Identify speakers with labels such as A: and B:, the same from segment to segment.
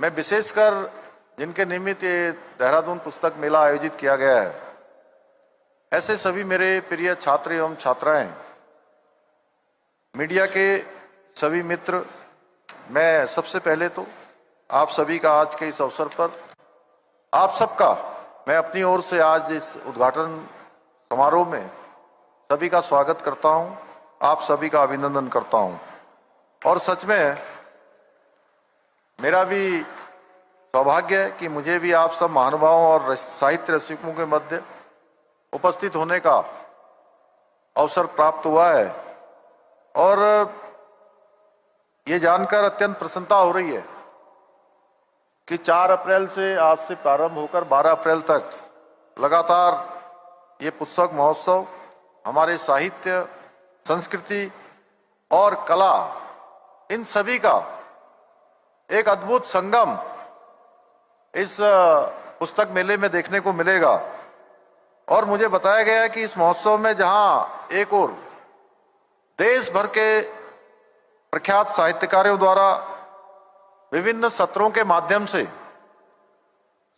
A: मैं विशेषकर जिनके निमित्त ये देहरादून पुस्तक मेला आयोजित किया गया है, ऐसे सभी मेरे प्रिय छात्र एवं छात्राएं, मीडिया के सभी मित्र, मैं सबसे पहले तो आप सभी का आज के इस अवसर पर आप सबका मैं अपनी ओर से आज इस उद्घाटन समारोह में सभी का स्वागत करता हूं, आप सभी का अभिनंदन करता हूं। और सच में मेरा भी सौभाग्य है कि मुझे भी आप सब महानुभावों और साहित्य रसिकों के मध्य उपस्थित होने का अवसर प्राप्त हुआ है। और ये जानकर अत्यंत प्रसन्नता हो रही है कि 4 अप्रैल से आज से प्रारंभ होकर 12 अप्रैल तक लगातार ये पुस्तक महोत्सव हमारे साहित्य, संस्कृति और कला, इन सभी का एक अद्भुत संगम इस पुस्तक मेले में देखने को मिलेगा। और मुझे बताया गया है कि इस महोत्सव में जहां एक ओर देश भर के प्रख्यात साहित्यकारों द्वारा विभिन्न सत्रों के माध्यम से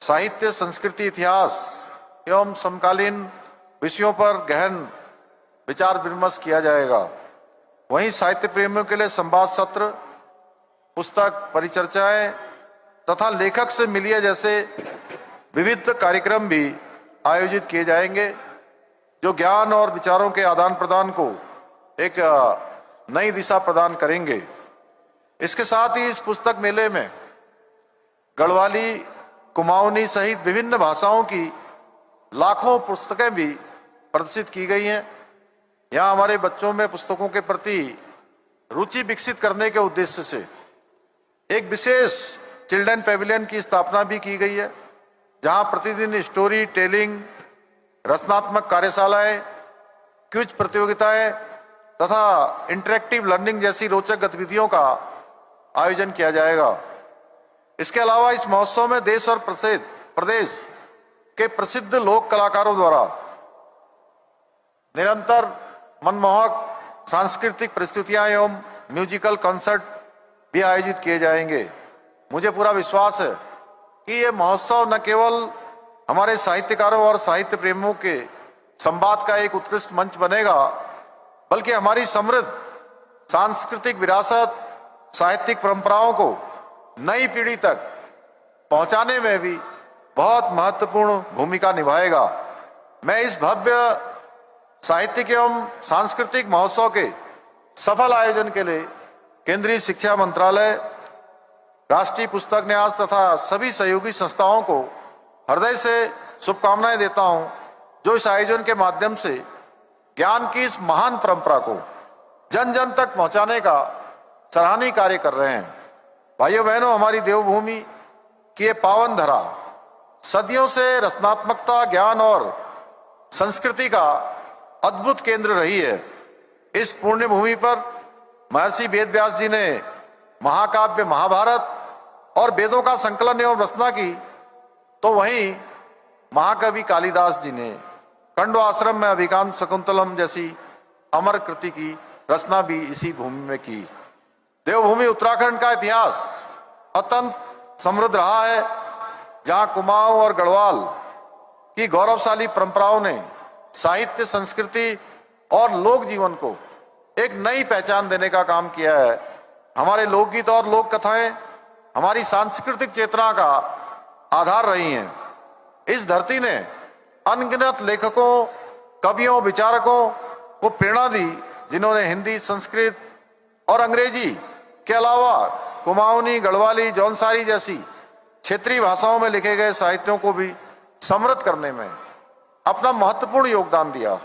A: साहित्य, संस्कृति, इतिहास एवं समकालीन विषयों पर गहन विचार विमर्श किया जाएगा, वहीं साहित्य प्रेमियों के लिए संवाद सत्र, पुस्तक परिचर्चाएं तथा लेखक से मिलिए जैसे विविध कार्यक्रम भी आयोजित किए जाएंगे, जो ज्ञान और विचारों के आदान प्रदान को एक नई दिशा प्रदान करेंगे। इसके साथ ही इस पुस्तक मेले में गढ़वाली, कुमाऊनी सहित विभिन्न भाषाओं की लाखों पुस्तकें भी प्रदर्शित की गई हैं। यहाँ हमारे बच्चों में पुस्तकों के प्रति रुचि विकसित करने के उद्देश्य से एक विशेष चिल्ड्रन पेविलियन की स्थापना भी की गई है, जहां प्रतिदिन स्टोरी टेलिंग, रचनात्मक कार्यशालाएं, क्विज प्रतियोगिताएं तथा इंटरेक्टिव लर्निंग जैसी रोचक गतिविधियों का आयोजन किया जाएगा। इसके अलावा इस महोत्सव में देश और प्रदेश के प्रसिद्ध लोक कलाकारों द्वारा निरंतर मनमोहक सांस्कृतिक प्रस्तुतियां एवं म्यूजिकल कॉन्सर्ट भी आयोजित किए जाएंगे। मुझे पूरा विश्वास है कि ये महोत्सव न केवल हमारे साहित्यकारों और साहित्य प्रेमियों के संवाद का एक उत्कृष्ट मंच बनेगा, बल्कि हमारी समृद्ध सांस्कृतिक विरासत, साहित्यिक परंपराओं को नई पीढ़ी तक पहुंचाने में भी बहुत महत्वपूर्ण भूमिका निभाएगा। मैं इस भव्य साहित्यिक एवं सांस्कृतिक महोत्सव के सफल आयोजन के लिए केंद्रीय शिक्षा मंत्रालय, राष्ट्रीय पुस्तक न्यास तथा सभी सहयोगी संस्थाओं को हृदय से शुभकामनाएं देता हूं, जो इस आयोजन के माध्यम से ज्ञान की इस महान परंपरा को जन जन तक पहुंचाने का सराहनीय कार्य कर रहे हैं। भाइयों बहनों, हमारी देवभूमि की ये पावन धरा सदियों से रचनात्मकता, ज्ञान और संस्कृति का अद्भुत केंद्र रही है। इस पुण्य भूमि पर महर्षि वेद व्यास जी ने महाकाव्य महाभारत और वेदों का संकलन एवं रचना की, तो वहीं महाकवि कालिदास जी ने कंडो आश्रम में अभिकाम शकुंतलम जैसी अमर कृति की रचना भी इसी भूमि में की। देवभूमि उत्तराखंड का इतिहास अत्यंत समृद्ध रहा है, जहां कुमाऊं और गढ़वाल की गौरवशाली परंपराओं ने साहित्य, संस्कृति और लोक जीवन को एक नई पहचान देने का काम किया है। हमारे लोकगीत और लोक कथाएं हमारी सांस्कृतिक चेतना का आधार रही हैं। इस धरती ने अनगिनत लेखकों, कवियों, विचारकों को प्रेरणा दी, जिन्होंने हिंदी, संस्कृत और अंग्रेजी के अलावा कुमाऊनी, गढ़वाली, जौनसारी जैसी क्षेत्रीय भाषाओं में लिखे गए साहित्यों को भी समृद्ध करने में अपना महत्वपूर्ण योगदान दिया।